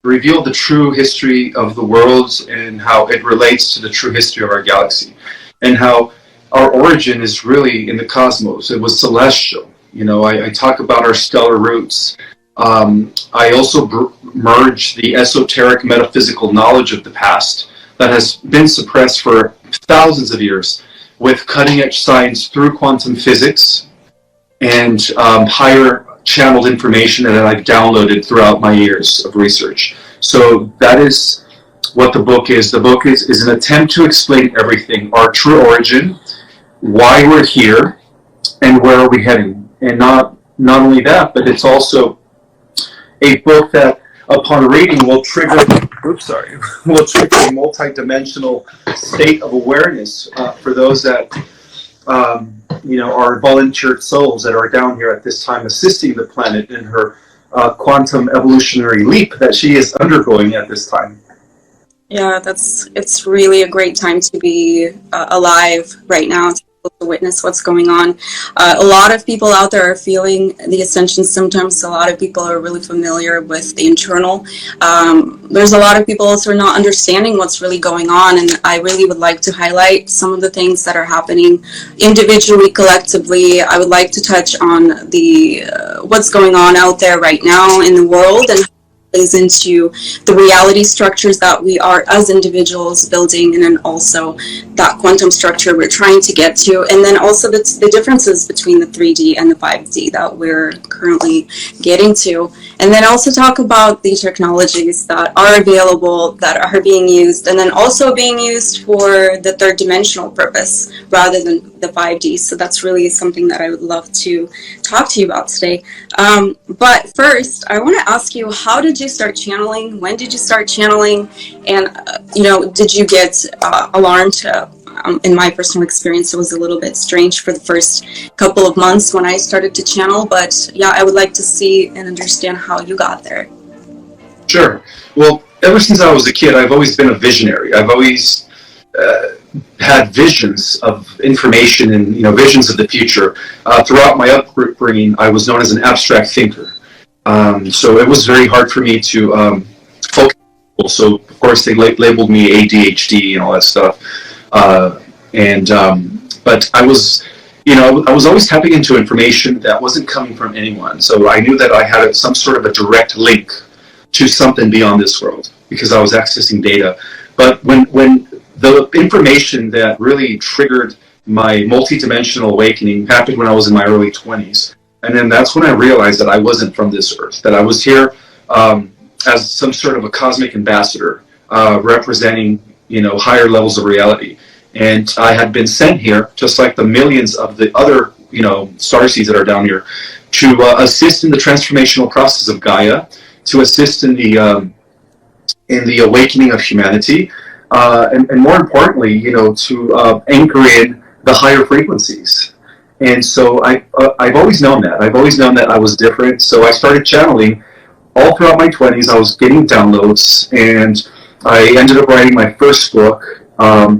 reveal the true history of the world and how it relates to the true history of our galaxy, and how our origin is really in the cosmos. It was celestial. You know, I talk about our stellar roots. I also merge the esoteric metaphysical knowledge of the past that has been suppressed for thousands of years with cutting-edge science through quantum physics and higher channeled information that I've downloaded throughout my years of research. So that is what the book is. The book is an attempt to explain everything, our true origin, why we're here, and where are we heading. And not only that, but it's also a book that upon reading will trigger a multi-dimensional state of awareness for those that are volunteered souls that are down here at this time assisting the planet in her quantum evolutionary leap that she is undergoing at this time. Yeah, it's really a great time to be alive right now, to witness what's going on. A lot of people out there are feeling the ascension symptoms. A lot of people are really familiar with the internal. There's a lot of people also not understanding what's really going on, and I really would like to highlight some of the things that are happening individually, collectively. I would like to touch on the what's going on out there right now in the world, and into the reality structures that we are as individuals building, and then also that quantum structure we're trying to get to, and then also the differences between the 3D and the 5D that we're currently getting to, and then also talk about the technologies that are available, that are being used, and then also being used for the third dimensional purpose rather than the 5D. So that's really something that I would love to talk to you about today. But first, I want to ask you, how did you start channeling? When did you start channeling? And, did you get alarmed? In my personal experience, it was a little bit strange for the first couple of months when I started to channel. But yeah, I would like to see and understand how you got there. Sure. Well, ever since I was a kid, I've always been a visionary. I've always had visions of information and visions of the future. Throughout my upbringing, I was known as an abstract thinker. So it was very hard for me to focus. So of course they labeled me ADHD and all that stuff. But I was, I was always tapping into information that wasn't coming from anyone. So I knew that I had some sort of a direct link to something beyond this world because I was accessing data. But when the information that really triggered my multidimensional awakening happened when I was in my early 20s. And then that's when I realized that I wasn't from this earth, that I was here as some sort of a cosmic ambassador representing, higher levels of reality. And I had been sent here, just like the millions of the other, starseeds that are down here, to assist in the transformational process of Gaia, to assist in the awakening of humanity, and more importantly, to anchor in the higher frequencies. And so I've always known that. I've always known that I was different. So I started channeling all throughout my 20s. I was getting downloads, and I ended up writing my first book,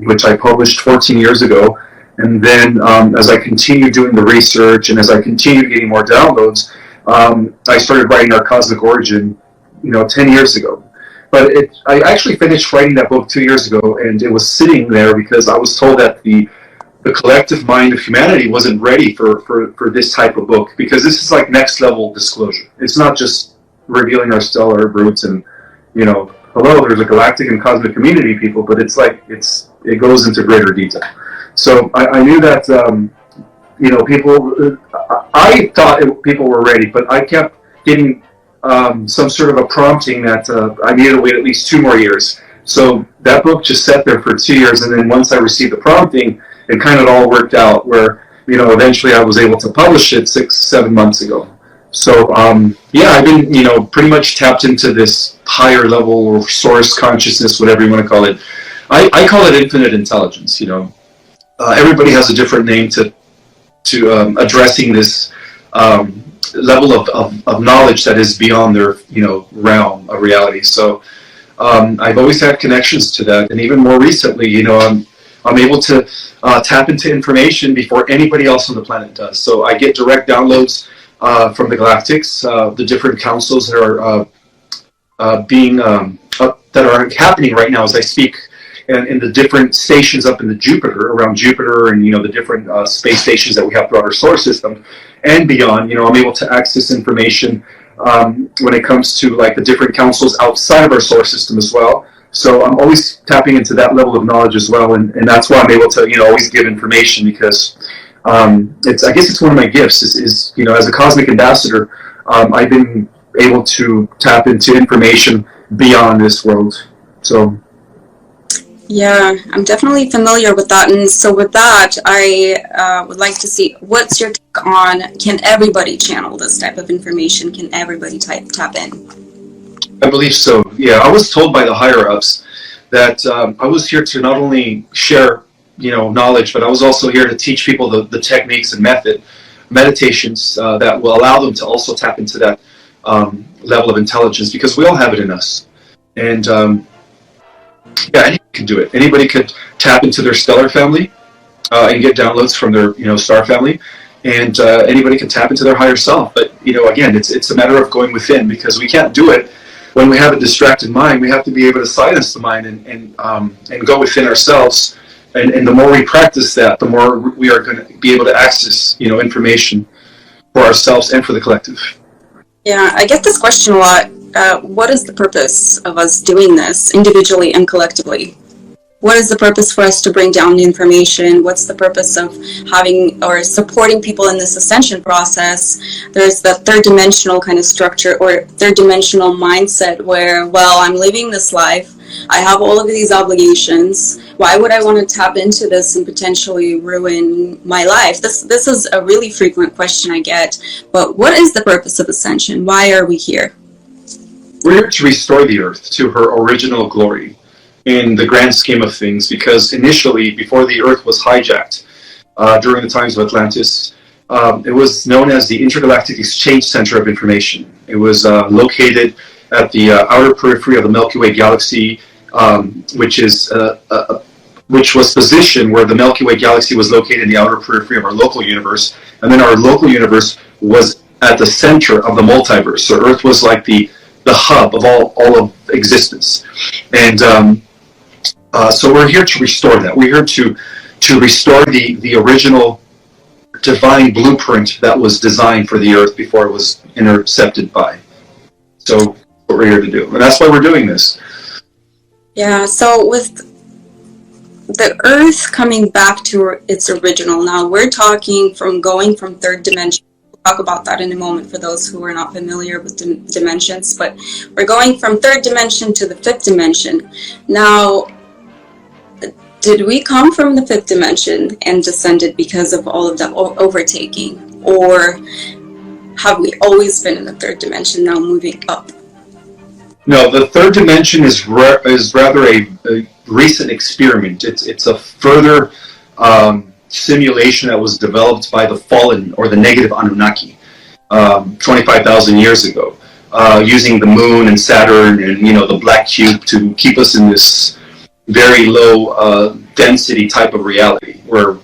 which I published 14 years ago. And then as I continued doing the research and as I continued getting more downloads, I started writing Our Cosmic Origin, 10 years ago. But I actually finished writing that book 2 years ago, and it was sitting there because I was told that the collective mind of humanity wasn't ready for this type of book, because this is like next level disclosure. It's not just revealing our stellar roots and, hello, there's a galactic and cosmic community, people, but it's like, it goes into greater detail. So I knew that, people, I thought people were ready, but I kept getting some sort of a prompting that I needed to wait at least 2 more years. So that book just sat there for 2 years, and then once I received the prompting, it kind of all worked out where, eventually I was able to publish it 6-7 months ago. So, I've been, pretty much tapped into this higher level or source consciousness, whatever you want to call it. I call it infinite intelligence, Everybody has a different name to addressing this level of knowledge that is beyond their, realm of reality. So I've always had connections to that. And even more recently, I'm able to tap into information before anybody else on the planet does. So I get direct downloads from the galactics, the different councils that are that are happening right now as I speak, and in the different stations up in the Jupiter, around Jupiter, and the different space stations that we have throughout our solar system and beyond. I'm able to access information when it comes to like the different councils outside of our solar system as well. So I'm always tapping into that level of knowledge as well, and that's why I'm able to always give information, because I guess it's one of my gifts is as a cosmic ambassador, I've been able to tap into information beyond this world. So yeah, I'm definitely familiar with that. And so with that, I would like to see, what's your take on, can everybody channel this type of information? Can everybody tap in? I believe so. Yeah, I was told by the higher ups that I was here to not only share knowledge, but I was also here to teach people the techniques and meditations that will allow them to also tap into that level of intelligence, because we all have it in us. And yeah, anybody can do it. Anybody could tap into their stellar family and get downloads from their star family, and anybody can tap into their higher self. But again, it's a matter of going within, because we can't do it when we have a distracted mind. We have to be able to silence the mind and go within ourselves. And the more we practice that, the more we are going to be able to access information for ourselves and for the collective. Yeah, I get this question a lot. What is the purpose of us doing this individually and collectively? What is the purpose for us to bring down the information? What's the purpose of having or supporting people in this ascension process? There's the third dimensional kind of structure or third dimensional mindset where, well, I'm living this life. I have all of these obligations. Why would I want to tap into this and potentially ruin my life? This is a really frequent question I get. But what is the purpose of ascension? Why are we here? We're here to restore the Earth to her original glory in the grand scheme of things, because initially, before the Earth was hijacked during the times of Atlantis, it was known as the Intergalactic Exchange Center of Information. It was located at the outer periphery of the Milky Way galaxy, which was positioned where the Milky Way galaxy was located in the outer periphery of our local universe, and then our local universe was at the center of the multiverse. So Earth was like the hub of all of existence. And so we're here to restore that. We're here to restore the original divine blueprint that was designed for the Earth before it was intercepted by. So what we're here to do. And that's why we're doing this. Yeah, so with the Earth coming back to its original, now we're talking from going from third dimension. We'll talk about that in a moment for those who are not familiar with dimensions, but we're going from third dimension to the fifth dimension. Now, did we come from the fifth dimension and descended because of all of that overtaking? Or have we always been in the third dimension, now moving up? No, the third dimension is rather a recent experiment. It's a further simulation that was developed by the fallen or the negative Anunnaki 25,000 years ago, using the moon and Saturn and the black cube to keep us in this very low density type of reality where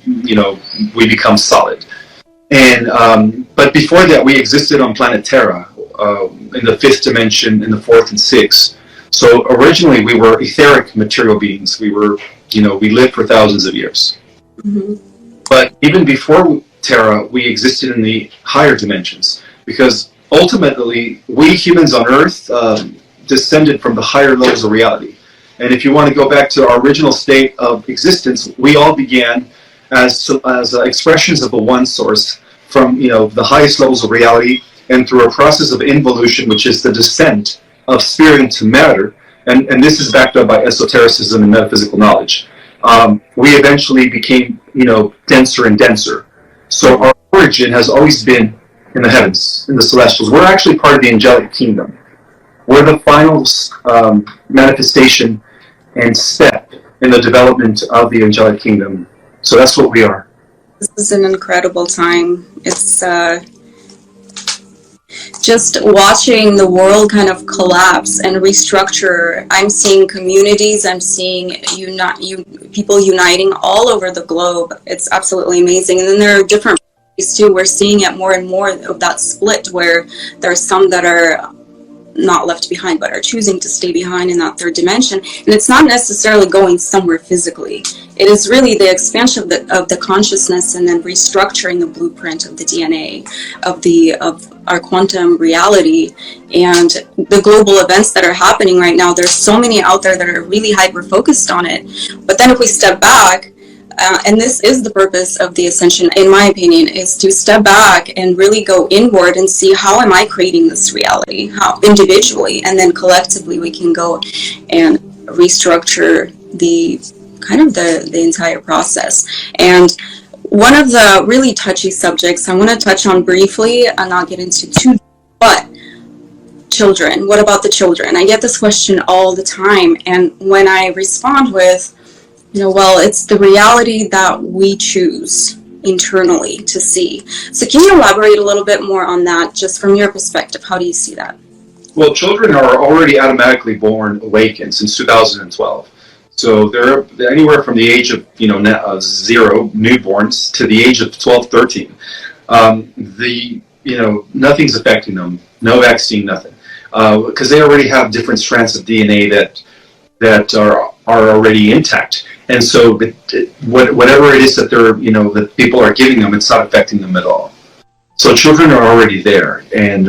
we become solid. And but before that, we existed on planet Terra in the fifth dimension, in the fourth and sixth. So originally, we were etheric material beings. We were, we lived for thousands of years. Mm-hmm. But even before Terra, we existed in the higher dimensions, because ultimately, we humans on Earth descended from the higher levels of reality. And if you want to go back to our original state of existence, we all began as expressions of a one source from the highest levels of reality, and through a process of involution, which is the descent of spirit into matter, and this is backed up by esotericism and metaphysical knowledge. We eventually became denser and denser. So our origin has always been in the heavens, in the celestials. We're actually part of the angelic kingdom. We're the final manifestation and step in the development of the angelic kingdom. So that's what we are. This is an incredible time. It's just watching the world kind of collapse and restructure. I'm seeing communities, I'm seeing people uniting all over the globe. It's absolutely amazing. And then there are different ways too. We're seeing it more and more of that split, where there's some that are not left behind, but are choosing to stay behind in that third dimension. And it's not necessarily going somewhere physically. It is really the expansion of the consciousness, and then restructuring the blueprint of the DNA of our quantum reality and the global events that are happening right now. There's so many out there that are really hyper focused on it. But then if we step back, and this is the purpose of the ascension, in my opinion, is to step back and really go inward and see, how am I creating this reality? How individually, and then collectively we can go and restructure the entire process. And one of the really touchy subjects I want to touch on briefly, and not get into too, but children. What about the children? I get this question all the time, and when I respond with, well, it's the reality that we choose internally to see. So can you elaborate a little bit more on that, just from your perspective? How do you see that? Well, children are already automatically born awakened since 2012. So they're anywhere from the age of 0 newborns to the age of 12, 13. Nothing's affecting them. No vaccine, nothing, because they already have different strands of DNA that are already intact. And so whatever it is that that people are giving them, it's not affecting them at all. So children are already there, and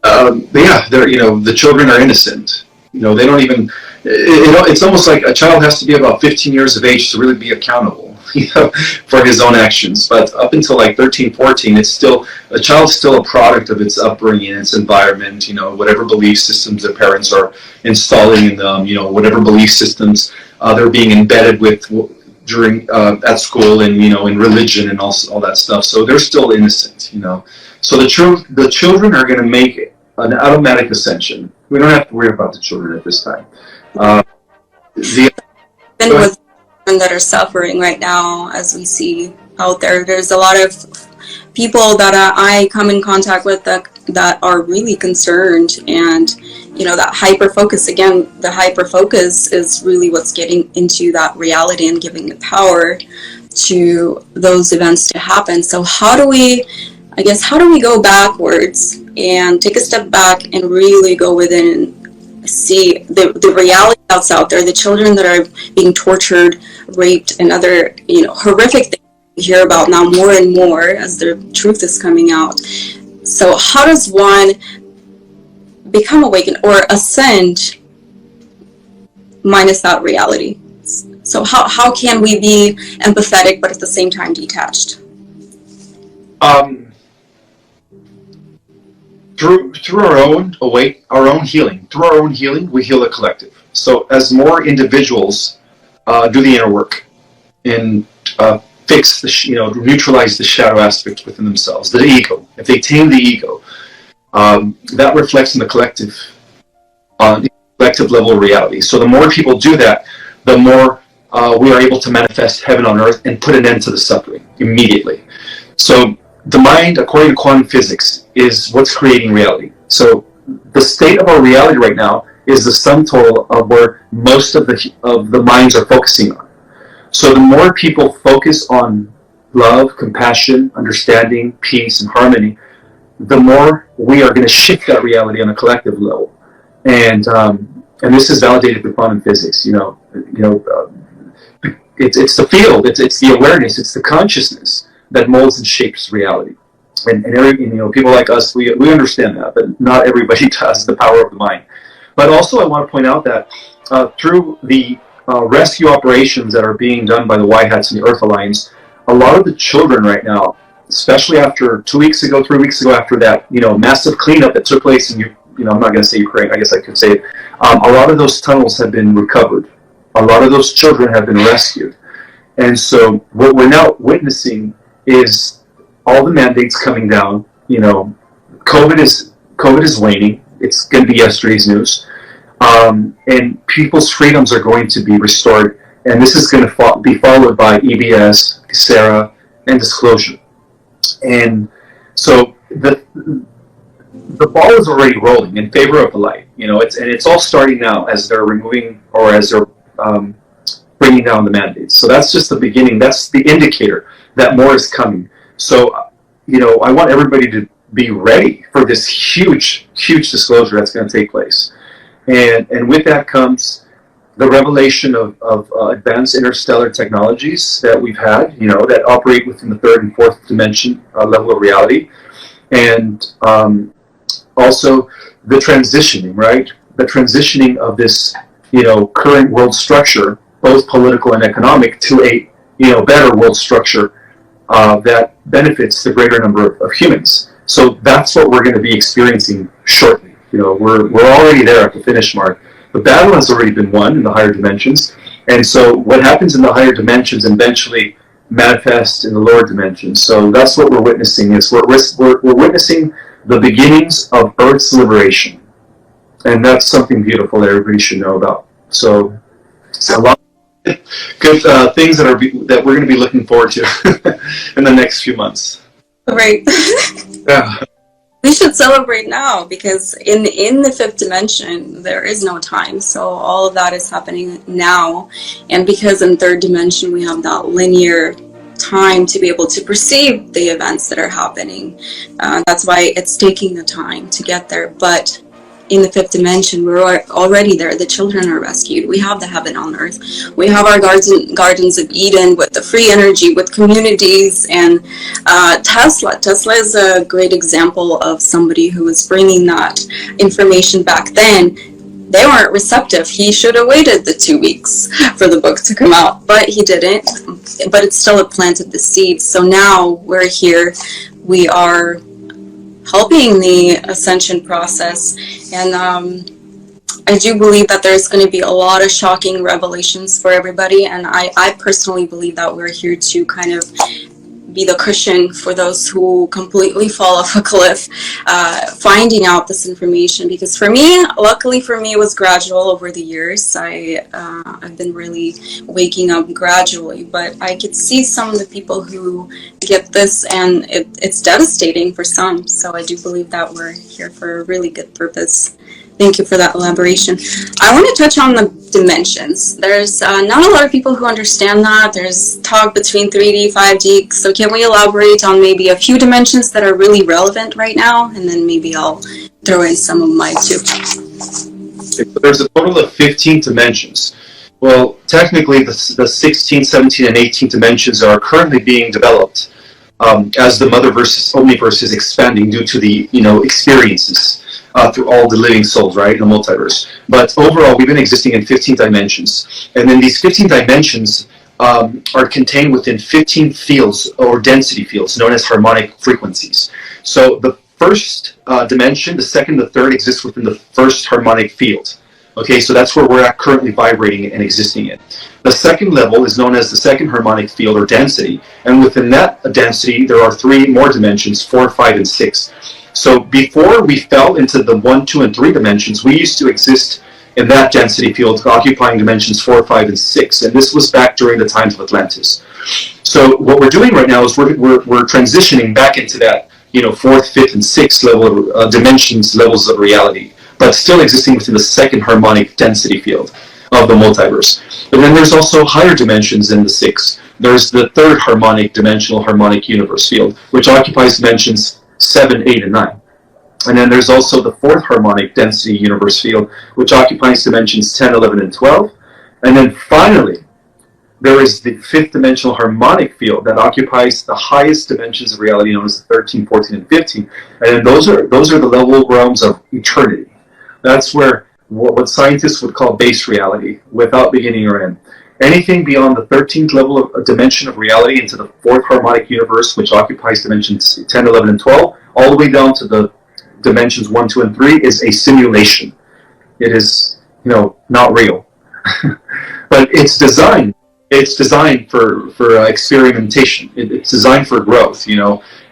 the children are innocent. They don't even. It's almost like a child has to be about 15 years of age to really be accountable, for his own actions. But up until like 13, 14, a child's still a product of its upbringing, its environment. Whatever belief systems their parents are installing in them. Whatever belief systems they're being embedded with during at school, and in religion and all that stuff. So they're still innocent. So the children are going to make an automatic ascension. We don't have to worry about the children at this time. With children that are suffering right now, as we see out there, there's a lot of people that I come in contact with that are really concerned, and that hyper focus, again, the hyper focus is really what's getting into that reality and giving the power to those events to happen. So how do we go backwards and take a step back and really go within and see the reality that's out there, the children that are being tortured, raped, and other horrific things we hear about now more and more as the truth is coming out. So how does one become awakened or ascend minus that reality? So how can we be empathetic but at the same time detached? Through our own healing. Through our own healing, we heal the collective. So as more individuals do the inner work and fix neutralize the shadow aspects within themselves, the ego. If they tame the ego, that reflects in the collective level of reality. So the more people do that, the more we are able to manifest heaven on earth and put an end to the suffering immediately. So the mind, according to quantum physics, is what's creating reality. So the state of our reality right now is the sum total of where most of the minds are focusing on. So the more people focus on love, compassion, understanding, peace, and harmony, the more we are going to shift that reality on a collective level. And this is validated through quantum physics. It's the field, it's the awareness, it's the consciousness that molds and shapes reality. And people like us, we understand that, but not everybody does, the power of the mind. But also I want to point out that through the rescue operations that are being done by the White Hats and the Earth Alliance, a lot of the children right now, especially after 3 weeks ago after that, massive cleanup that took place in, I'm not going to say Ukraine, I guess I could say it, a lot of those tunnels have been recovered. A lot of those children have been rescued. And so what we're now witnessing is all the mandates coming down. COVID is waning. It's going to be yesterday's news. And people's freedoms are going to be restored. And this is going to be followed by EBS, CSERA, and disclosure. And so the ball is already rolling in favor of the light. It's all starting now as they're removing or as they're bringing down the mandates. So that's just the beginning. That's the indicator that more is coming. So, I want everybody be ready for this huge disclosure that's going to take place. And with that comes the revelation of advanced interstellar technologies that we've had, that operate within the third and fourth dimension level of reality. And also the transitioning, right? The transitioning of this, current world structure, both political and economic, to a, better world structure that benefits the greater number of humans. So that's what we're going to be experiencing shortly. We're already there at the finish mark. The battle has already been won in the higher dimensions. And so what happens in the higher dimensions eventually manifests in the lower dimensions. So that's what we're witnessing. We're witnessing the beginnings of Earth's liberation. And that's something beautiful that everybody should know about. So a lot of good things that we're going to be looking forward to in the next few months. Right. Yeah. We should celebrate now, because in the fifth dimension there is no time, so all of that is happening now. And because in third dimension we have that linear time to be able to perceive the events that are happening, that's why it's taking the time to get there. But in the fifth dimension, we're already there. The children are rescued. We have the heaven on earth. We have our gardens of Eden with the free energy, with communities. And Tesla is a great example of somebody who was bringing that information back then. They weren't receptive. He should have waited the 2 weeks for the book to come out, but he didn't. But it still had planted the seeds. So now we're here. We are helping the ascension process, and I do believe that there's going to be a lot of shocking revelations for everybody, and I personally believe that we're here to kind of be the cushion for those who completely fall off a cliff, finding out this information. Because for me, luckily for me, it was gradual over the years. I've been really waking up gradually, but I could see some of the people who get this, and it's devastating for some. So I do believe that we're here for a really good purpose. Thank you for that elaboration. I want to touch on the dimensions. There's not a lot of people who understand that. There's talk between 3D, 5D. So can we elaborate on maybe a few dimensions that are really relevant right now? And then maybe I'll throw in some of mine too. There's a total of 15 dimensions. Well, technically the 16, 17, and 18 dimensions are currently being developed as the Motherverse, Omniverse is expanding due to the experiences through all the living souls, right, in the multiverse. But overall, we've been existing in 15 dimensions. And then these 15 dimensions are contained within 15 fields or density fields known as harmonic frequencies. So the first dimension, the second, the third exist within the first harmonic field. Okay, so that's where we're at currently vibrating and existing in. The second level is known as the second harmonic field or density. And within that density, there are 3 more dimensions, 4, 5, and 6. So before we fell into the 1, 2, and 3 dimensions, we used to exist in that density field, occupying dimensions 4, 5, and 6. And this was back during the times of Atlantis. So what we're doing right now is we're transitioning back into that 4th, 5th, and 6th level of dimensions, levels of reality, but still existing within the second harmonic density field of the multiverse. But then there's also higher dimensions in the 6. There's the third dimensional harmonic universe field, which occupies dimensions 7, 8, and 9. And then there's also the 4th harmonic density universe field, which occupies dimensions 10, 11, and 12. And then finally, there is the 5th dimensional harmonic field that occupies the highest dimensions of reality, known as 13, 14, and 15. And then those are the level realms of eternity. That's where what scientists would call base reality, without beginning or end. Anything beyond the 13th level of dimension of reality into the 4th harmonic universe, which occupies dimensions 10, 11, and 12, all the way down to the dimensions 1, 2, and 3, is a simulation. It is, not real. But it's designed. It's designed for experimentation. It's designed for growth,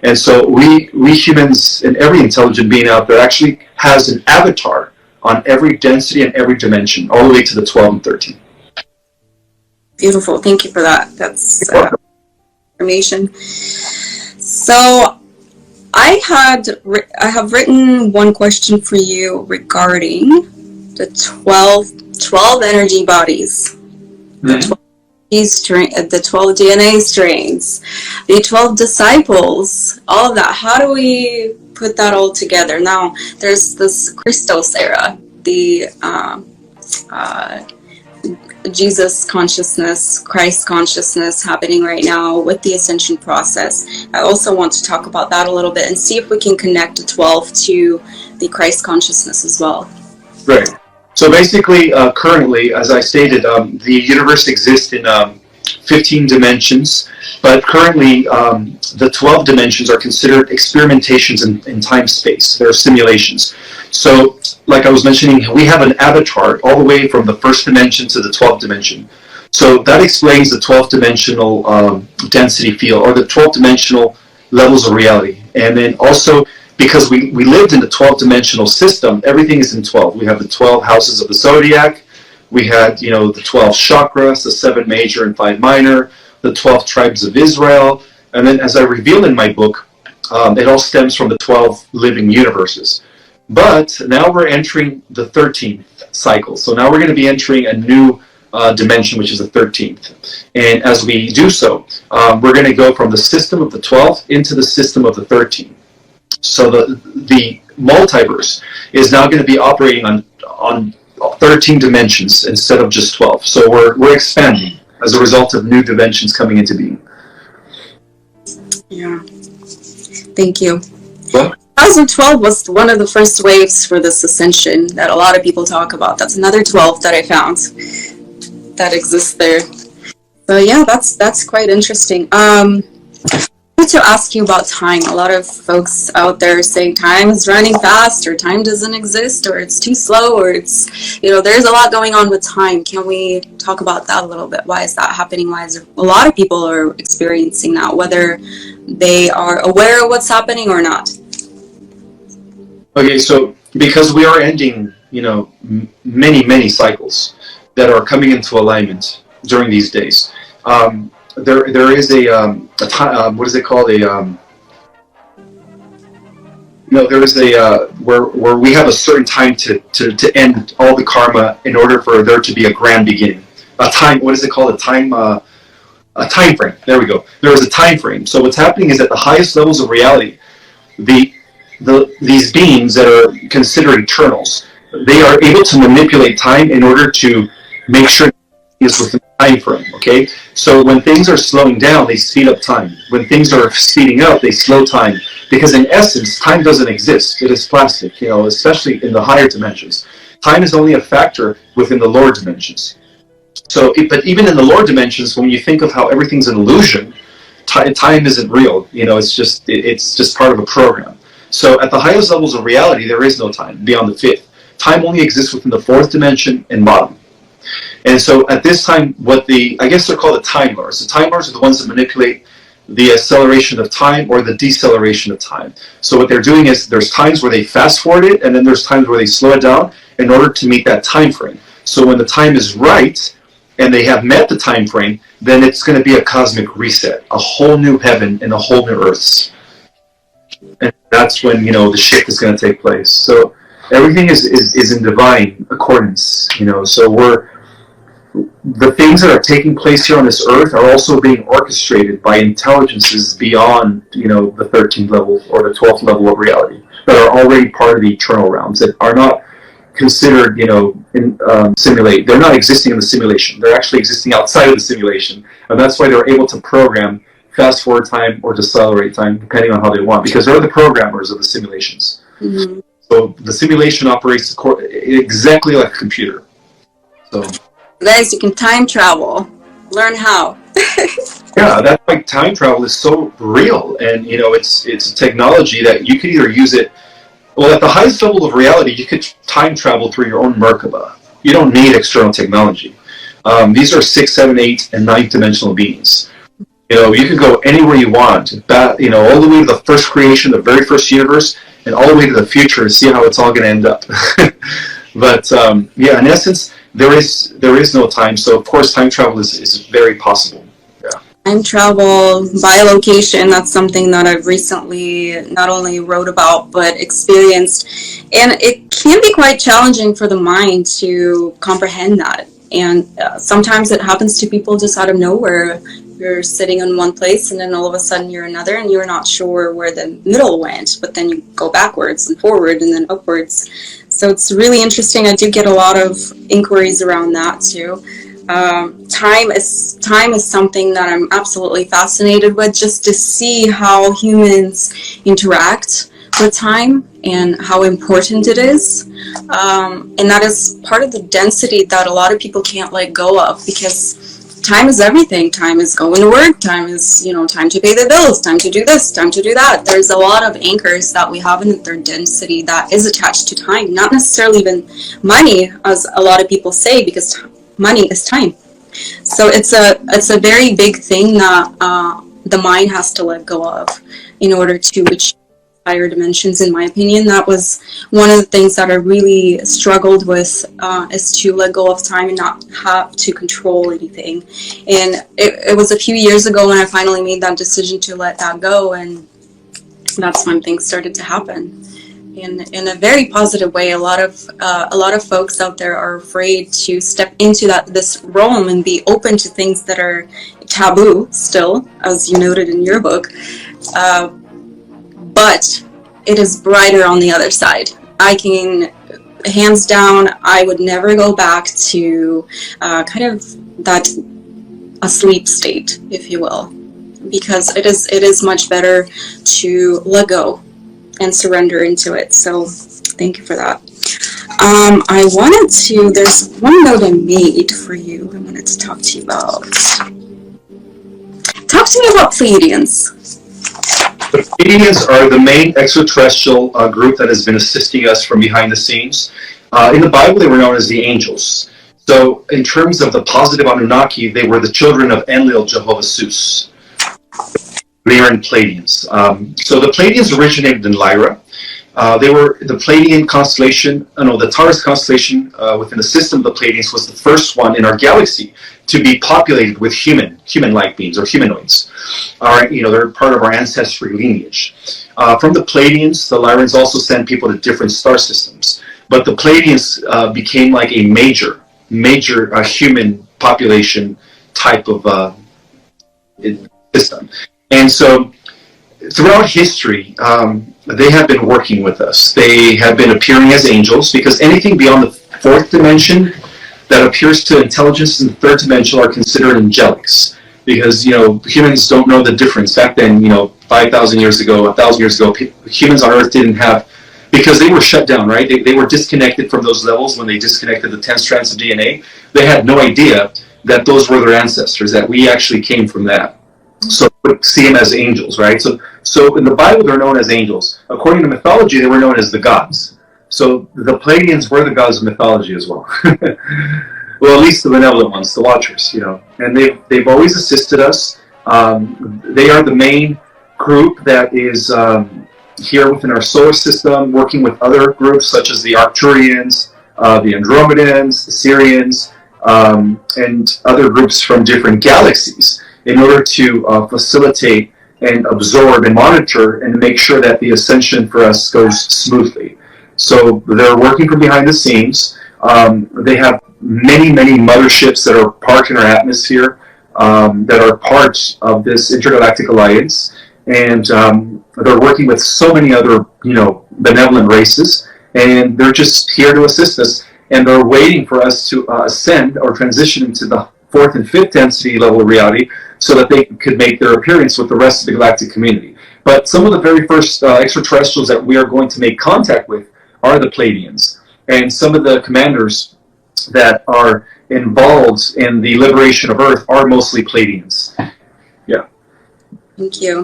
And so we humans and every intelligent being out there actually has an avatar on every density and every dimension, all the way to the 12 and 13. Beautiful. Thank you for that. That's information. So I have written one question for you regarding the 12 energy bodies. The 12 the 12 DNA strains, the 12 disciples, all of that. How do we put that all together? Now, there's this Christos era, the Jesus consciousness, Christ consciousness happening right now with the ascension process. I also want to talk about that a little bit and see if we can connect the 12 to the Christ consciousness as well. Right. So basically, currently, as I stated, the universe exists in 15 dimensions, but currently the 12 dimensions are considered experimentations in time-space. They're simulations. So, like I was mentioning, we have an avatar all the way from the first dimension to the 12th dimension. So that explains the 12th-dimensional density field, or the 12th-dimensional levels of reality. And then also, because we lived in the 12th-dimensional system, everything is in 12. We have the 12 houses of the zodiac. We had, the 12 chakras, the 7 major and 5 minor, the 12 tribes of Israel. And then, as I reveal in my book, it all stems from the 12 living universes. But now we're entering the 13th cycle. So now we're going to be entering a new dimension, which is the 13th. And as we do so, we're going to go from the system of the 12th into the system of the 13th. So the multiverse is now going to be operating on 13 dimensions instead of just 12. So we're expanding as a result of new dimensions coming into being. Yeah. Thank you. Well, 2012 was one of the first waves for this ascension that a lot of people talk about. That's another 12 that I found that exists there. So yeah, that's quite interesting. I wanted to ask you about time. A lot of folks out there saying time is running fast, or time doesn't exist, or it's too slow, or it's, there's a lot going on with time. Can we talk about that a little bit? Why is that happening? Why is a lot of people are experiencing that, whether they are aware of what's happening or not? Okay, so because we are ending, many cycles that are coming into alignment during these days. There is a time, what is it called? There is where we have a certain time to end all the karma in order for there to be a grand beginning. A time, what is it called? A time frame. There we go. There is a time frame. So what's happening is at the highest levels of reality, these beings that are considered eternals, they are able to manipulate time in order to make sure it's within the time frame. Okay, so when things are slowing down, they speed up time. When things are speeding up, they slow time. Because in essence, time doesn't exist. It is plastic. Especially in the higher dimensions, time is only a factor within the lower dimensions. So, but even in the lower dimensions, when you think of how everything's an illusion, time isn't real. It's just part of a program. So at the highest levels of reality, there is no time beyond the fifth. Time only exists within the fourth dimension and bottom. And so at this time, I guess they're called the Time Lords. The Time Lords are the ones that manipulate the acceleration of time or the deceleration of time. So what they're doing is there's times where they fast forward it, and then there's times where they slow it down in order to meet that time frame. So when the time is right and they have met the time frame, then it's going to be a cosmic reset, a whole new heaven and a whole new earth. And that's when the shift is going to take place. So everything is in divine accordance. So the things that are taking place here on this earth are also being orchestrated by intelligences beyond the 13th level or the 12th level of reality that are already part of the eternal realms, that are not considered simulate. They're not existing in the simulation. They're actually existing outside of the simulation, and that's why they're able to program fast forward time or decelerate time depending on how they want, because they're the programmers of the simulations. Mm-hmm. So the simulation operates exactly like a computer. So guys, you can time travel. Learn how. Yeah, that's why time travel is so real, and it's a technology that you can either use it. Well, at the highest level of reality, you could time travel through your own Merkaba. You don't need external technology. These are 6, 7, 8, and 9th dimensional beings. You can go anywhere you want, all the way to the first creation, the very first universe, and all the way to the future and see how it's all going to end up. But in essence, there is no time. So of course, time travel is very possible. Yeah. Time travel by location. That's something that I've recently not only wrote about but experienced, and it can be quite challenging for the mind to comprehend that. And sometimes it happens to people just out of nowhere. You're sitting in one place and then all of a sudden you're another, and you're not sure where the middle went, but then you go backwards and forward and then upwards. So it's really interesting. I do get a lot of inquiries around that too. Time is something that I'm absolutely fascinated with, just to see how humans interact with time and how important it is. And that is part of the density that a lot of people can't let go of, because time is everything. Time is going to work. Time is, time to pay the bills, time to do this, time to do that. There's a lot of anchors that we have in their density that is attached to time, not necessarily even money, as a lot of people say, because money is time. So it's a very big thing that the mind has to let go of in order to achieve higher dimensions. In my opinion, that was one of the things that I really struggled with, is to let go of time and not have to control anything. And it was a few years ago when I finally made that decision to let that go, and that's when things started to happen in a very positive way. A lot of folks out there are afraid to step into this realm and be open to things that are taboo still, as you noted in your book. But it is brighter on the other side. I can, hands down, I would never go back to kind of that asleep state, if you will, because it is much better to let go and surrender into it. So thank you for that. There's one note I made for you I wanted to talk to you about. Talk to me about Pleiadians. The Pleiadians are the main extraterrestrial group that has been assisting us from behind the scenes. In the Bible, they were known as the angels. So in terms of the positive Anunnaki, they were the children of Enlil, Jehovah Zeus. They are in Pleiadians. So the Pleiadians originated in Lyra. They were the Pleiadian constellation, the Taurus constellation within the system of the Pleiadians was the first one in our galaxy to be populated with human-like beings, or humanoids. They're part of our ancestry lineage. From the Pleiadians, the Lyrans also sent people to different star systems. But the Pleiadians became like a major human population type of system. And so throughout history, they have been working with us. They have been appearing as angels, because anything beyond the fourth dimension that appears to intelligence in the third dimension are considered angelics, because humans don't know the difference. Back then, 5,000 years ago, 1,000 years ago, humans on Earth didn't have, because they were shut down, right? They were disconnected from those levels when they disconnected the 10 strands of DNA. They had no idea that those were their ancestors, that we actually came from that. So we would see them as angels, right? So in the Bible, they're known as angels. According to mythology, they were known as the gods. So the Pleiadians were the gods of mythology as well. Well, at least the benevolent ones, the watchers, And they've always assisted us. They are the main group that is here within our solar system, working with other groups such as the Arcturians, the Andromedans, the Sirians, and other groups from different galaxies, in order to facilitate and absorb and monitor and make sure that the ascension for us goes smoothly. So they're working from behind the scenes. They have many motherships that are parked in our atmosphere, that are part of this intergalactic alliance, and they're working with so many other, benevolent races, and they're just here to assist us, and they're waiting for us to ascend or transition into the fourth and fifth density level of reality, so that they could make their appearance with the rest of the galactic community. But some of the very first extraterrestrials that we are going to make contact with are the Pleiadians, and some of the commanders that are involved in the liberation of Earth are mostly Pleiadians. Yeah. Thank you.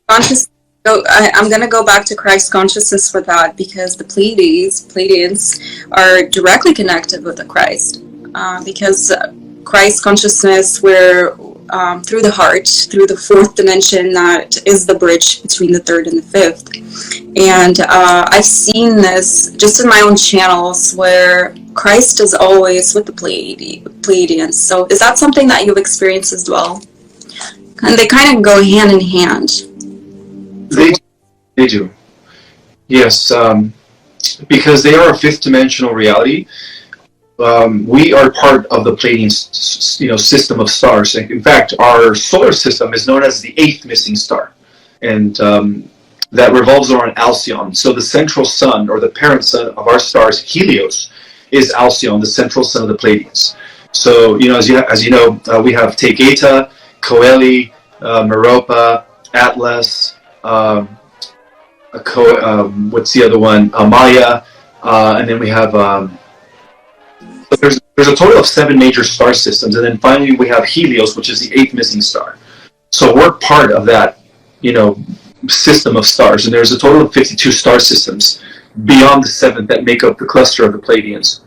I'm going to go back to Christ consciousness for that, because the Pleiadians are directly connected with the Christ, because Christ consciousness, we're through the heart, through the fourth dimension that is the bridge between the third and the fifth. And I've seen this just in my own channels where Christ is always with the Pleiadians. So is that something that you've experienced as well? And they kind of go hand in hand. They do. Yes, because they are a fifth dimensional reality. we are part of the Pleiadian, system of stars. In fact, our solar system is known as the eighth missing star, and that revolves around Alcyon. So the central sun, or the parent sun of our stars, Helios, is Alcyon, the central sun of the Pleiadians. So, as you know, we have Tegeta, Coeli, Meropa, Atlas. What's the other one? Maya, and then we have. There's a total of 7 major star systems, and then finally we have Helios, which is the 8th missing star. So we're part of that, system of stars, and there's a total of 52 star systems beyond the 7th that make up the cluster of the Pleiadians.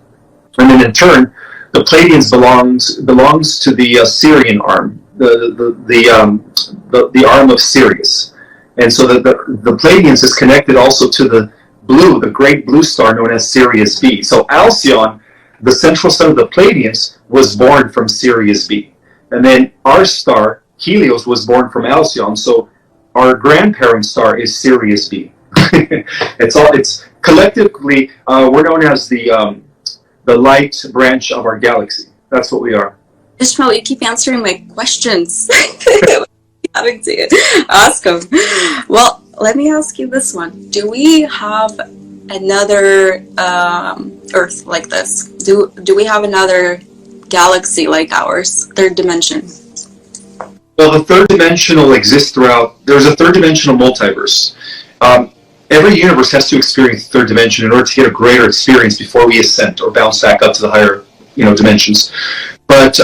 And then in turn, the Pleiadians belongs to the Sirian arm, the arm of Sirius, and so the Pleiadians is connected also to the great blue star known as Sirius B. So Alcyon, the central sun of the Pleiadians, was born from Sirius B, and then our star Helios was born from Alcyon. So our grandparent star is Sirius B. It's collectively we're known as the light branch of our galaxy. That's what we are. Ishmael, you keep answering my questions. Having to ask them. Well, let me ask you this one. Do we have another Earth like this? Do we have another galaxy like ours? Third dimension? Well, the third dimensional exists throughout. There's a third dimensional multiverse. Every universe has to experience the third dimension in order to get a greater experience before we ascend or bounce back up to the higher, dimensions. But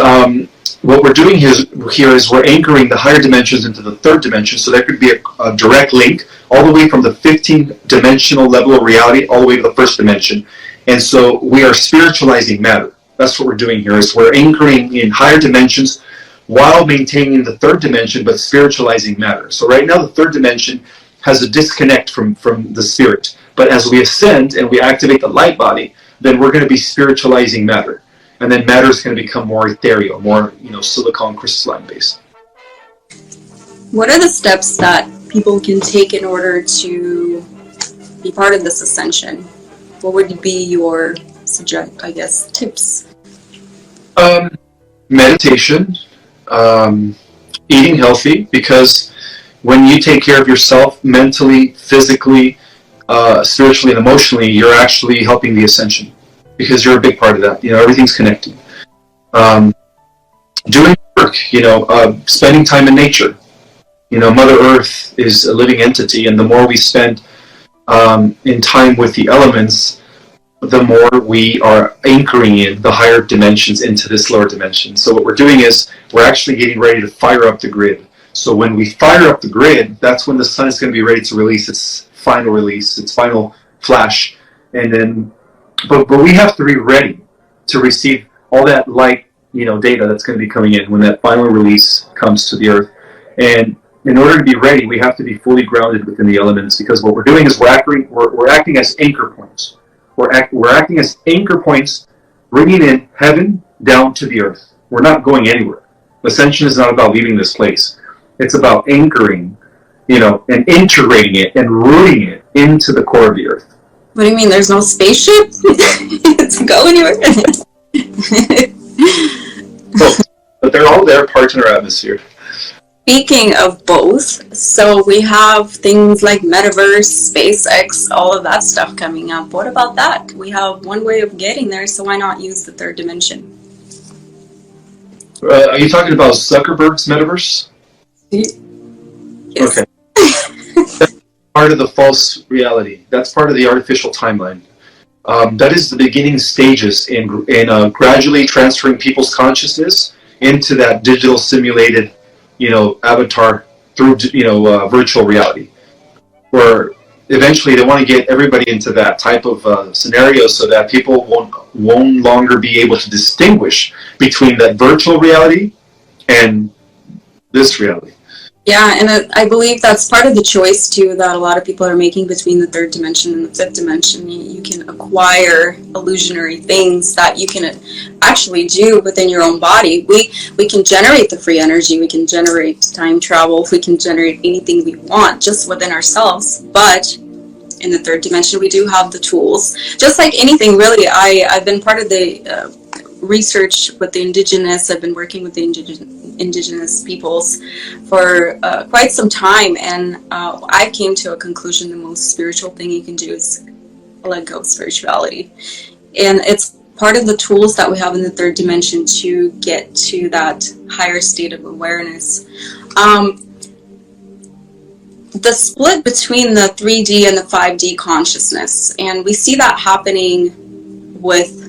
what we're doing here is we're anchoring the higher dimensions into the third dimension, so there could be a direct link all the way from the 15-dimensional level of reality all the way to the first dimension. And so we are spiritualizing matter. That's what we're doing here, is we're anchoring in higher dimensions while maintaining the third dimension, but spiritualizing matter. So right now, the third dimension has a disconnect from the spirit. But as we ascend and we activate the light body, then we're going to be spiritualizing matter. And then matter is going to become more ethereal, more, silicon crystalline based. What are the steps that people can take in order to be part of this ascension? What would be your tips? Meditation, eating healthy, because when you take care of yourself mentally, physically, spiritually, and emotionally, you're actually helping the ascension, because you're a big part of that. Everything's connected. Doing work, spending time in nature. Mother Earth is a living entity, and the more we spend in time with the elements, the more we are anchoring in the higher dimensions into this lower dimension. So what we're doing is we're actually getting ready to fire up the grid. So when we fire up the grid, that's when the sun is going to be ready to release its final flash. And then, but we have to be ready to receive all that light, data that's going to be coming in when that final release comes to the Earth. And in order to be ready, we have to be fully grounded within the elements, because what we're doing is we're acting as anchor points. We're acting as anchor points, bringing in heaven down to the Earth. We're not going anywhere. Ascension is not about leaving this place. It's about anchoring, and integrating it and rooting it into the core of the Earth. What do you mean? There's no spaceship to go anywhere? But they're all there, parts in our atmosphere. Speaking of both, so we have things like Metaverse, SpaceX, all of that stuff coming up. What about that? We have one way of getting there, so why not use the third dimension? Are you talking about Zuckerberg's Metaverse? Yes. Okay. That's part of the false reality. That's part of the artificial timeline. That is the beginning stages in gradually transferring people's consciousness into that digital simulated, avatar through, virtual reality, where eventually they want to get everybody into that type of scenario so that people won't longer be able to distinguish between that virtual reality and this reality. Yeah, and I believe that's part of the choice, too, that a lot of people are making between the third dimension and the fifth dimension. You can acquire illusionary things that you can actually do within your own body. We can generate the free energy, we can generate time travel, we can generate anything we want just within ourselves, but in the third dimension we do have the tools. Just like anything, really, I've been part of the research with the indigenous. I've been working with the indigenous peoples for quite some time, and I came to a conclusion: the most spiritual thing you can do is let go of spirituality, and it's part of the tools that we have in the third dimension to get to that higher state of awareness. The split between the 3D and the 5D consciousness, and we see that happening with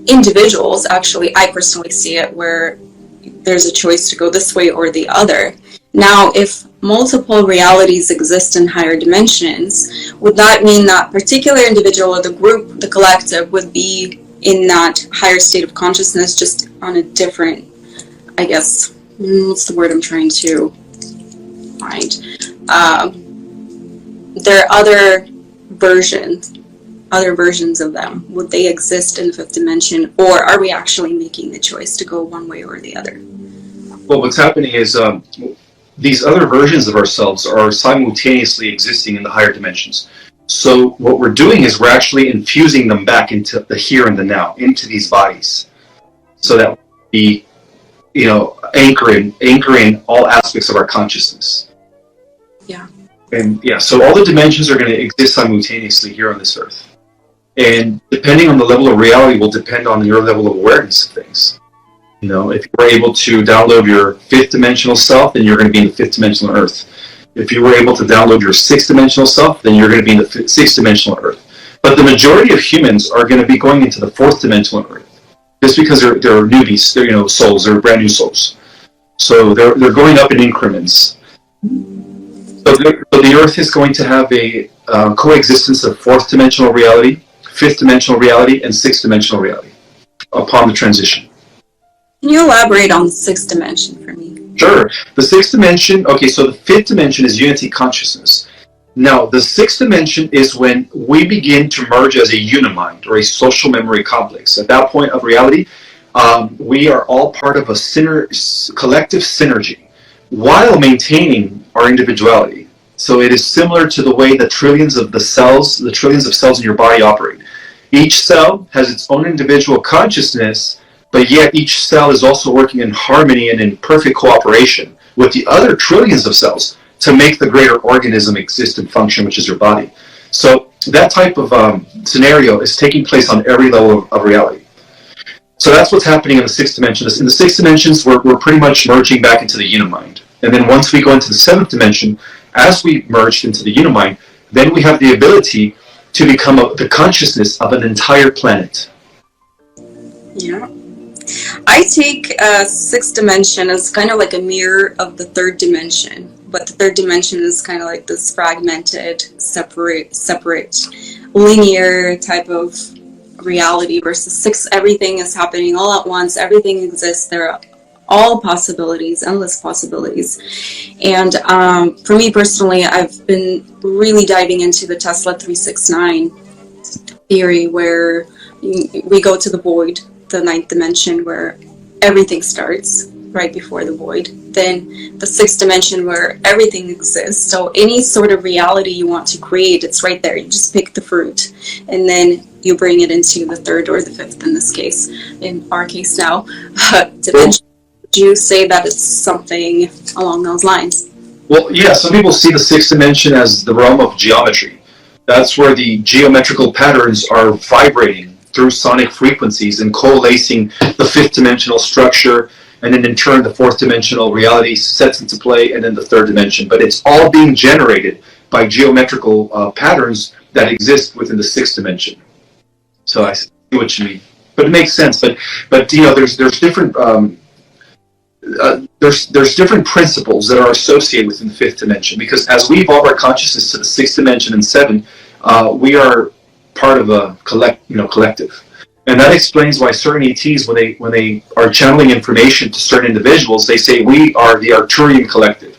individuals. Actually, I personally see it where there's a choice to go this way or the other. Now, if multiple realities exist in higher dimensions, would that mean that particular individual or the group, the collective, would be in that higher state of consciousness, just on a different, I guess, what's the word I'm trying to find? There are other versions of them. Would they exist in the fifth dimension, or are we actually making the choice to go one way or the other? Well, what's happening is these other versions of ourselves are simultaneously existing in the higher dimensions. So what we're doing is we're actually infusing them back into the here and the now, into these bodies, so that we, anchoring all aspects of our consciousness. Yeah. And so all the dimensions are going to exist simultaneously here on this earth. And depending on the level of reality will depend on your level of awareness of things. If you're able to download your fifth dimensional self, then you're going to be in the fifth dimensional earth. If you were able to download your sixth dimensional self, then you're going to be in the sixth dimensional earth. But the majority of humans are going to be going into the fourth dimensional earth, just because they're newbies, they're souls, they're brand new souls. So they're going up in increments. So the earth is going to have a coexistence of fourth dimensional reality, fifth dimensional reality, and sixth dimensional reality upon the transition. Can you elaborate on the sixth dimension for me? Sure. The sixth dimension, okay, so the fifth dimension is unity consciousness. Now, the sixth dimension is when we begin to merge as a unimind, or a social memory complex. At that point of reality, we are all part of a collective synergy, while maintaining our individuality. So it is similar to the way the trillions of cells in your body operate. Each cell has its own individual consciousness, but yet each cell is also working in harmony and in perfect cooperation with the other trillions of cells to make the greater organism exist and function, which is your body. So that type of scenario is taking place on every level of reality. So that's what's happening in the sixth dimension. In the sixth dimensions, we're pretty much merging back into the unimind. And then once we go into the seventh dimension, as we merged into the unimind, then we have the ability to become the consciousness of an entire planet. Yeah. I take sixth dimension as kind of like a mirror of the third dimension, but the third dimension is kind of like this fragmented, separate, linear type of reality, versus six, everything is happening all at once, everything exists, there are all possibilities, endless possibilities. And for me personally, I've been really diving into the Tesla 369 theory, where we go to the void, the ninth dimension, where everything starts right before the void. Then the sixth dimension, where everything exists. So any sort of reality you want to create, it's right there. You just pick the fruit, and then you bring it into the third or the fifth, in this case, in our case now, dimension. Would you say that it's something along those lines? Well, yeah, some people see the sixth dimension as the realm of geometry. That's where the geometrical patterns are vibrating through sonic frequencies and coalescing the fifth dimensional structure, and then in turn the fourth dimensional reality sets into play, and then the third dimension. But it's all being generated by geometrical patterns that exist within the sixth dimension. So I see what you mean, but it makes sense. But there's different there's different principles that are associated within the fifth dimension, because as we evolve our consciousness to the sixth dimension and seven, we are part of a collective, and that explains why certain ETs, when they are channeling information to certain individuals, they say we are the Arcturian collective,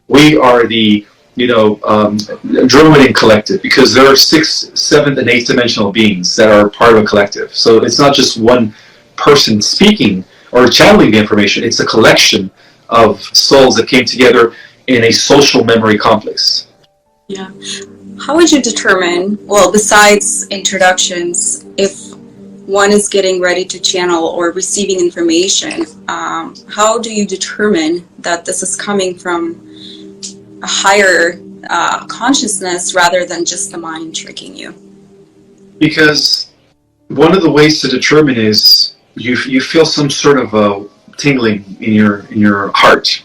we are the Andromedan collective, because there are sixth, seventh, and eighth dimensional beings that are part of a collective. So it's not just one person speaking or channeling the information, it's a collection of souls that came together in a social memory complex. Yeah. How would you determine, well, besides introductions, if one is getting ready to channel or receiving information, how do you determine that this is coming from a higher consciousness rather than just the mind tricking you? Because one of the ways to determine is you feel some sort of a tingling in your heart.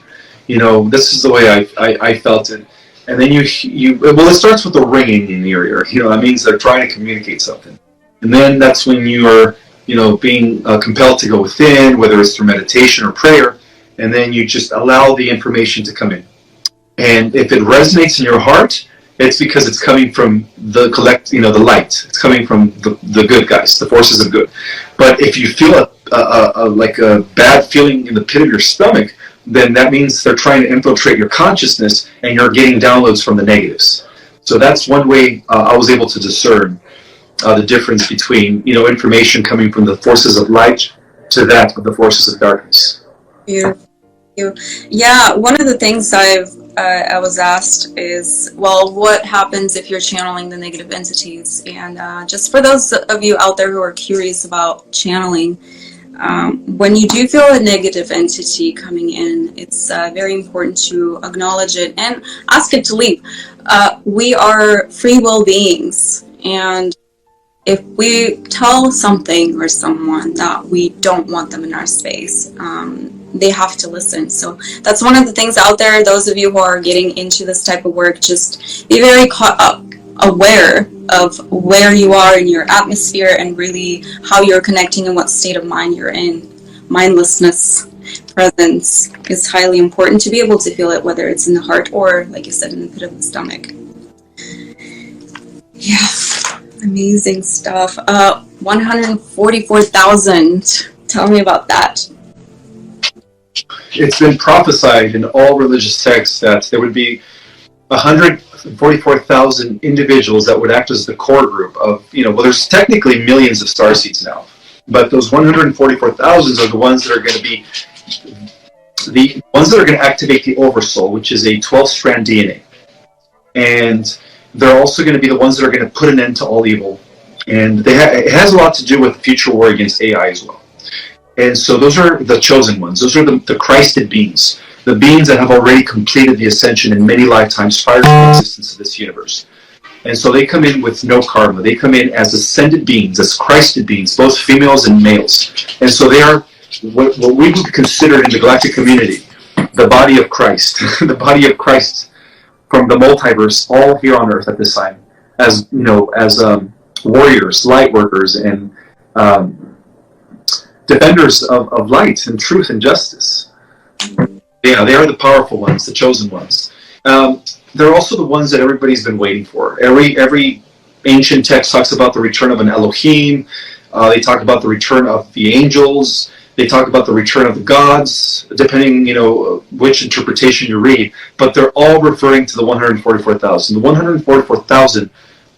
This is the way I felt it. And then well, it starts with a ringing in your ear. That means they're trying to communicate something. And then that's when you are, being compelled to go within, whether it's through meditation or prayer, and then you just allow the information to come in. And if it resonates in your heart, it's because it's coming from the the light. It's coming from the good guys, the forces of good. But if you feel like a bad feeling in the pit of your stomach, then that means they're trying to infiltrate your consciousness, and you're getting downloads from the negatives. So that's one way I was able to discern the difference between information coming from the forces of light to that of the forces of darkness. Beautiful. Yeah, one of the things I was asked is, well, what happens if you're channeling the negative entities? And just for those of you out there who are curious about channeling, when you do feel a negative entity coming in, it's very important to acknowledge it and ask it to leave. We are free will beings, and if we tell something or someone that we don't want them in our space, they have to listen. So that's one of the things out there. Those of you who are getting into this type of work, just be very aware of where you are in your atmosphere and really how you're connecting and what state of mind you're in. Mindlessness, presence is highly important to be able to feel it, whether it's in the heart or, like you said, in the pit of the stomach. Yeah. Amazing stuff. 144,000. Tell me about that. It's been prophesied in all religious texts that there would be 144,000 individuals that would act as the core group of, well, there's technically millions of starseeds now, but those 144,000 are the ones that are going to be the ones that are going to activate the oversoul, which is a 12-strand DNA. And they're also going to be the ones that are going to put an end to all evil. And it has a lot to do with the future war against AI as well. And so those are the chosen ones. Those are the Christed beings. The beings that have already completed the ascension in many lifetimes prior to the existence of this universe. And so they come in with no karma. They come in as ascended beings, as Christed beings, both females and males. And so they are what we would consider in the galactic community the body of Christ. The body of Christ from the multiverse, all here on Earth at this time, as warriors, light workers, and defenders of light and truth and justice. Yeah, they are the powerful ones, the chosen ones. They're also the ones that everybody's been waiting for. Every ancient text talks about the return of an Elohim. They talk about the return of the angels. They talk about the return of the gods, depending, which interpretation you read. But they're all referring to the 144,000. The 144,000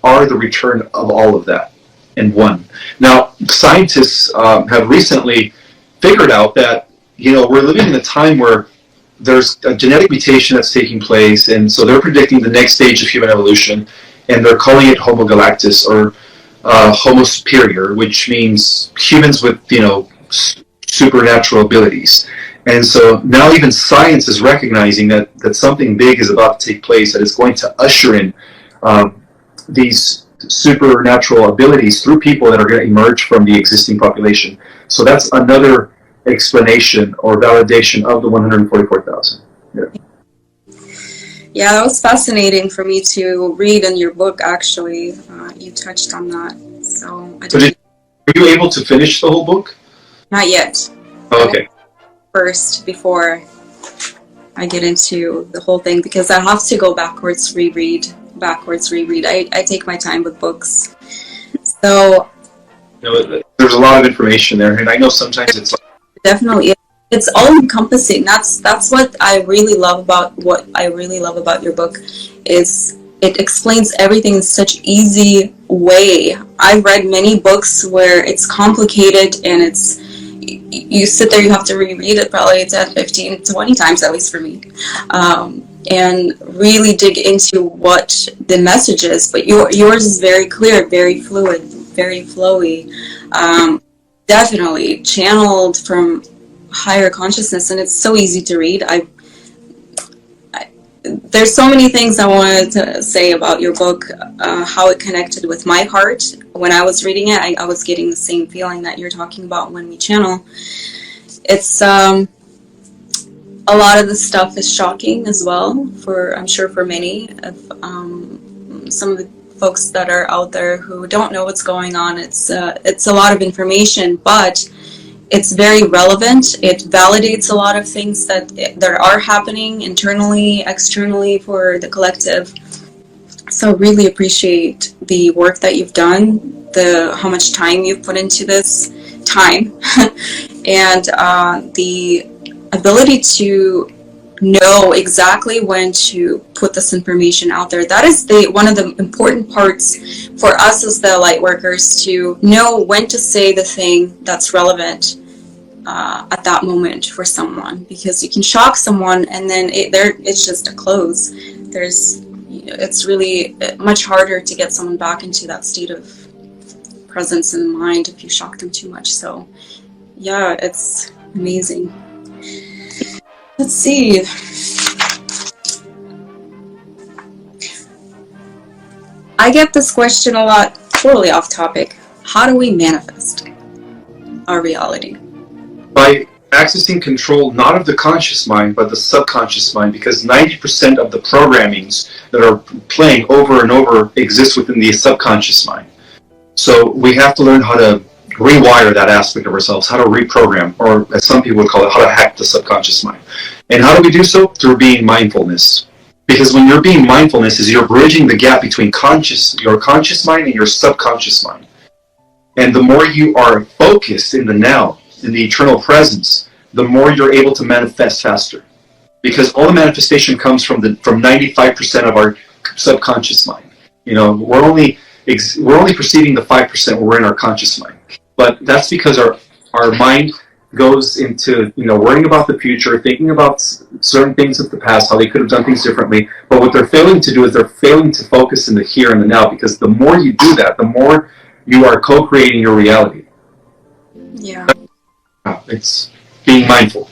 are the return of all of that in one. Now, scientists have recently figured out that, we're living in a time where there's a genetic mutation that's taking place, and so they're predicting the next stage of human evolution, and they're calling it Homo galactus, or Homo superior, which means humans with, supernatural abilities. And so now even science is recognizing that something big is about to take place, that is going to usher in these supernatural abilities through people that are going to emerge from the existing population. So that's another explanation or validation of the 144,000. Yeah, that was fascinating for me to read in your book, actually. You touched on that. So were you able to finish the whole book? Not yet. Oh, okay. First, before I get into the whole thing, because I have to go backwards reread. I take my time with books. So there's a lot of information there, and I know sometimes it's like, definitely it's all encompassing. That's what I really love about your book, is it explains everything in such easy way. I've read many books where it's complicated and you sit there, you have to reread it probably 10, 15, 20 times, at least for me, and really dig into what the message is. But yours is very clear, very fluid, very flowy, definitely channeled from higher consciousness, and it's so easy to read. There's so many things I wanted to say about your book, how it connected with my heart. When I was reading it, I was getting the same feeling that you're talking about when we channel. It's a lot of the stuff is shocking as well, I'm sure for many of some of the folks that are out there who don't know what's going on. It's a lot of information, but it's very relevant. It validates a lot of things that are happening internally, externally for the collective. So really appreciate the work that you've done, how much time you've put into this time, and the ability to know exactly when to put this information out there. That is one of the important parts for us as the light workers, to know when to say the thing that's relevant at that moment for someone, because you can shock someone and then it's just a close. It's really much harder to get someone back into that state of presence in the mind if you shock them too much. So yeah, it's amazing. Let's see. I get this question a lot, totally off topic. How do we manifest our reality? By accessing control not of the conscious mind, but the subconscious mind, because 90% of the programmings that are playing over and over exist within the subconscious mind. So we have to learn how to rewire that aspect of ourselves, how to reprogram, or as some people would call it, how to hack the subconscious mind. And how do we do so? Through being mindfulness. Because when you're being mindfulness, is you're bridging the gap between your conscious mind and your subconscious mind. And the more you are focused in the now, in the eternal presence, the more you're able to manifest faster. Because all the manifestation comes from 95% of our subconscious mind. We're only perceiving the 5% when we're in our conscious mind. But that's because our mind goes into worrying about the future, thinking about certain things of the past, how they could have done things differently. But what they're failing to do is they're failing to focus in the here and the now, because the more you do that, the more you are co-creating your reality. Yeah. It's being mindful.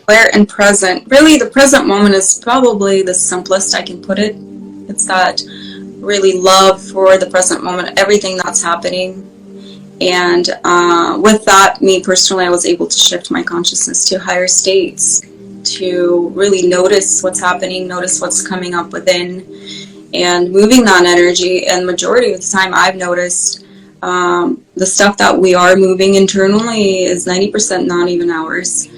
Aware and present. Really, the present moment is probably the simplest I can put it. It's that really love for the present moment, everything that's happening. And with that, me personally, I was able to shift my consciousness to higher states, to really notice what's happening, notice what's coming up within, and moving that energy. And majority of the time, I've noticed the stuff that we are moving internally is 90% not even ours.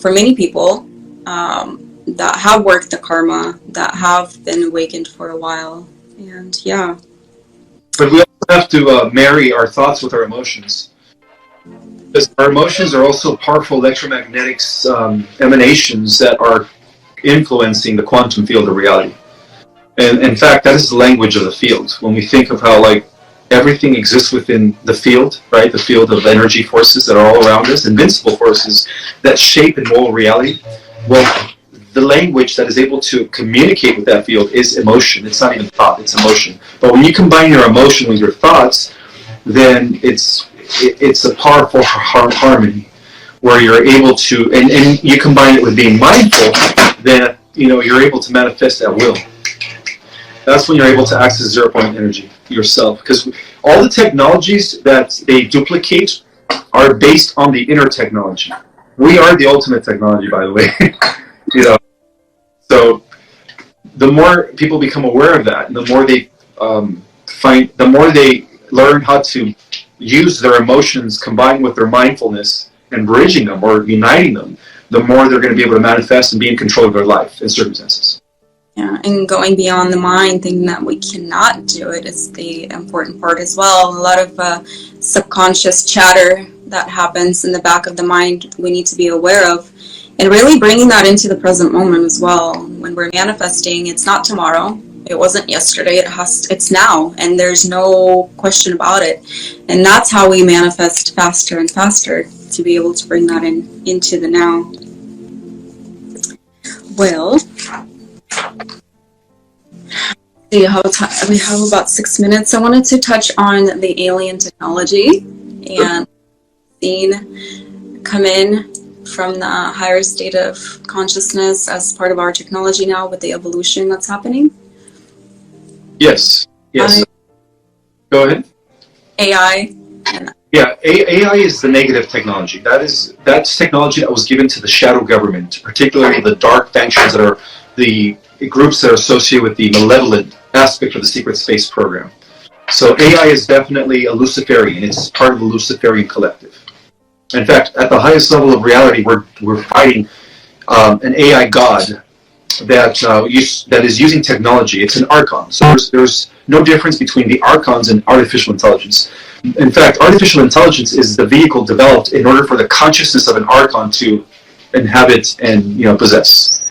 For many people that have worked the karma, that have been awakened for a while. And yeah. But we also have to marry our thoughts with our emotions. Because our emotions are also powerful electromagnetic emanations that are influencing the quantum field of reality. And in fact, that is the language of the field. When we think of how everything exists within the field, right? The field of energy forces that are all around us, invincible forces that shape and mold reality. Well, the language that is able to communicate with that field is emotion. It's not even thought, it's emotion. But when you combine your emotion with your thoughts, then it's a powerful harmony where you're able to, and you combine it with being mindful, then you're able to manifest at will. That's when you're able to access zero-point energy yourself. Because all the technologies that they duplicate are based on the inner technology. We are the ultimate technology, by the way. So the more people become aware of that, and the more they the more they learn how to use their emotions combined with their mindfulness and bridging them or uniting them, the more they're going to be able to manifest and be in control of their life and circumstances. Yeah, and going beyond the mind, thinking that we cannot do it is the important part as well. A lot of subconscious chatter that happens in the back of the mind we need to be aware of. And really bringing that into the present moment as well. When we're manifesting, it's not tomorrow. It wasn't yesterday. It's now. And there's no question about it. And that's how we manifest faster and faster, to be able to bring that into the now. Well, See how we have about 6 minutes. I wanted to touch on the alien technology and seen come in from the higher state of consciousness as part of our technology now with the evolution that's happening. Yes. Go ahead. AI. Yeah, AI is the negative technology. That's technology that was given to the shadow government, particularly the dark factions that are the groups that are associated with the malevolent aspect of the secret space program. So AI is definitely a Luciferian. It's part of the Luciferian collective. In fact, at the highest level of reality, we're fighting an AI god that is using technology. It's an archon. So there's no difference between the archons and artificial intelligence. In fact, artificial intelligence is the vehicle developed in order for the consciousness of an archon to inhabit and possess.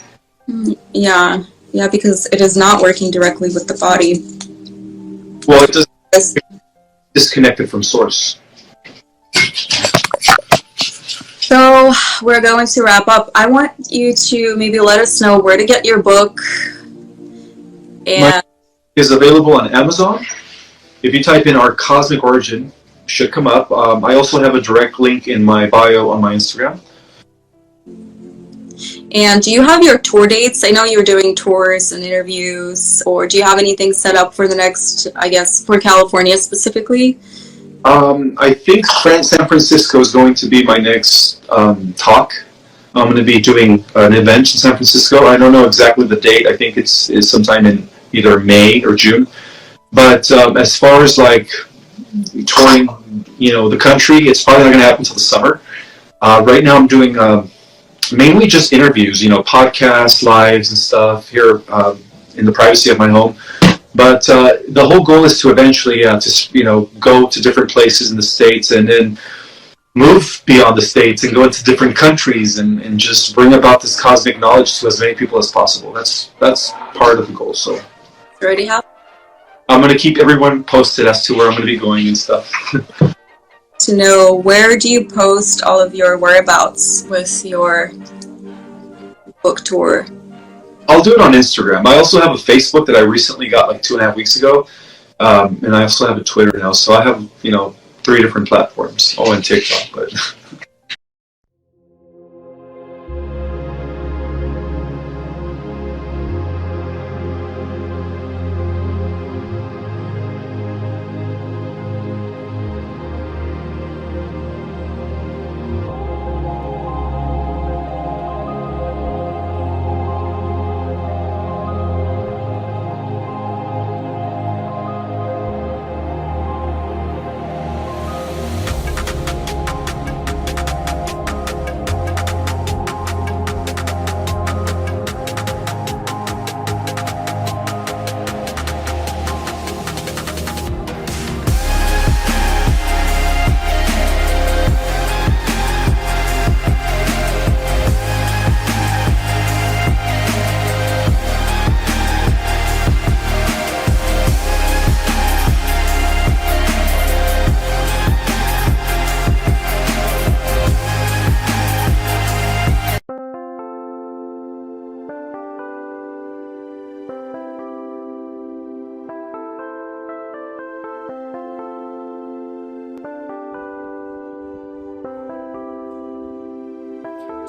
Yeah, because it is not working directly with the body. Well, it does. It's disconnected from source. So we're going to wrap up. I want you to maybe let us know where to get your book. And is available on Amazon. If you type in Our Cosmic Origin, it should come up. I also have a direct link in my bio on my Instagram. And do you have your tour dates? I know you're doing tours and interviews, or do you have anything set up for the next, I guess, for California specifically? I think San Francisco is going to be my next talk. I'm going to be doing an event in San Francisco. I don't know exactly the date. I think it's sometime in either May or June. But as far as like touring, the country, it's probably not going to happen until the summer. Right now I'm doing mainly just interviews, podcasts, lives and stuff here in the privacy of my home. But the whole goal is to eventually go to different places in the States and then move beyond the States and go into different countries and just bring about this cosmic knowledge to as many people as possible. That's part of the goal. So Already have? I'm going to keep everyone posted as to where I'm going to be going and stuff. To know, where do you post all of your whereabouts with your book tour? I'll do it on Instagram. I also have a Facebook that I recently got like 2.5 weeks ago. And I also have a Twitter now. So I have, 3 different platforms. Oh, and TikTok, but...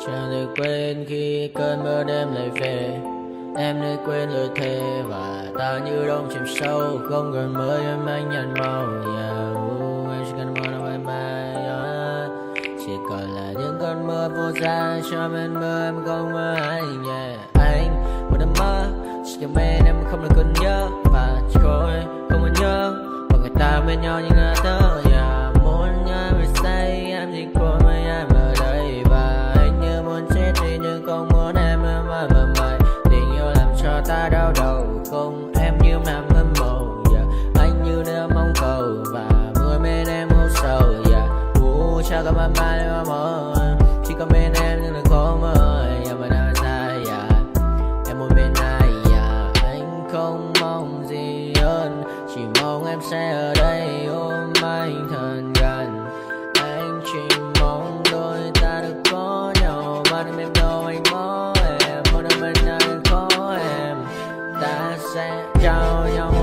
Chẳng được quên khi cơn mưa đêm lại về. Em đã quên lời thề và ta như đông chìm sâu. Không còn mơ em anh nhận màu. Anh chỉ cần mơ đâu em bay. Chỉ còn là những cơn mưa vô giá. Cho bên mơ em không mơ anh. Anh một đêm mơ chỉ cho bên em không được cần nhớ. Và chỉ khôi không còn nhớ. Và người ta bên nhau như ngã thơ. Muốn nhớ về say em chỉ quên với em ở đây. Và anh như muốn chết đi nhưng không muốn em mãi mãi. Tình yêu làm cho ta đau đầu. Không em như nằm hâm mộ. Anh như đang mong cầu. Và người bên em hôn sầu. Chắc có mãi mãi em mơ. Chỉ có bên em nhưng đừng có mơ. Em vẫn đang dài. Em muốn bên ai. Anh không mong gì hơn. Chỉ mong em sẽ ở đây ôm anh thật gần. Anh chỉ mong đôi ta được có nhau. Mà đừng em đâu anh có em. Một đêm bên nhau đừng có em. Ta sẽ trao nhau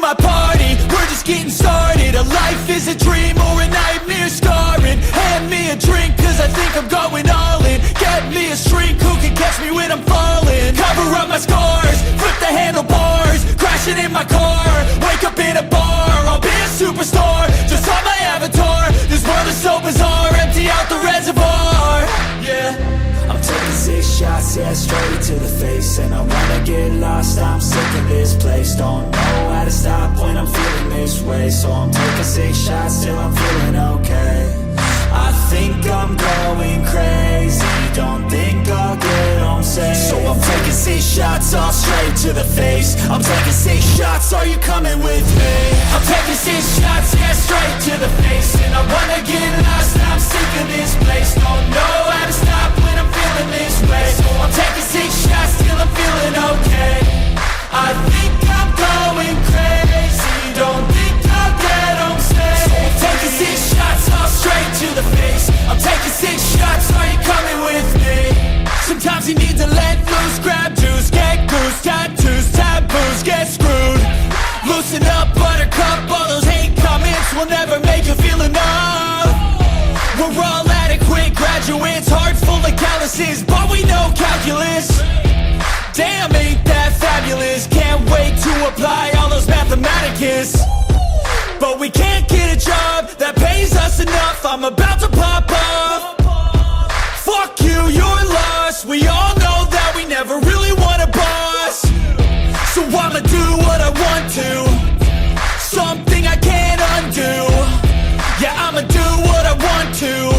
my party, we're just getting started. A life is a dream or a nightmare scarring. Hand me a drink cause I think I'm going all in. Get me a shrink who can catch me when I'm falling. Cover up my scars, flip the handlebars, crashing in my car, wake up in a bar. I'll be a superstar, just on my avatar. This world is so bizarre, empty out the reservoir. Yeah, I'm taking 6 shots, yeah, straight to the face. And I wanna get lost, I'm sick of this place. Don't know how to stop when I'm feeling this way. So I'm taking 6 shots till I'm feeling okay. I think I'm going crazy, don't think I'll get home safe. So I'm taking 6 shots, all straight to the face. I'm taking 6 shots, are you coming with me? I'm taking 6 shots, yeah, straight to the face. And I wanna get lost, I'm sick of this place. Don't know how to stop when I'm feeling this way. So I'm taking 6 shots till I'm feeling okay. I think I'm going crazy, don't think I'll get home safe. So I'm taking 6 shots, all straight to the face. I'm taking 6 shots, are you coming with me? Sometimes you need to let loose, grab juice, get goose, tattoos, taboos, get screwed. Loosen up, buttercup, all those hate comments will never make you feel enough. We're all adequate graduates, heart full of calluses, but we know calculus. Damn, ain't that fabulous? Can't wait to apply all those mathematicus. But we can't get a job that pays us enough. I'm about to pop off. Fuck you, you're lost. We all know that we never really want a boss. So I'ma do what I want to, something I can't undo. Yeah, I'ma do what I want to.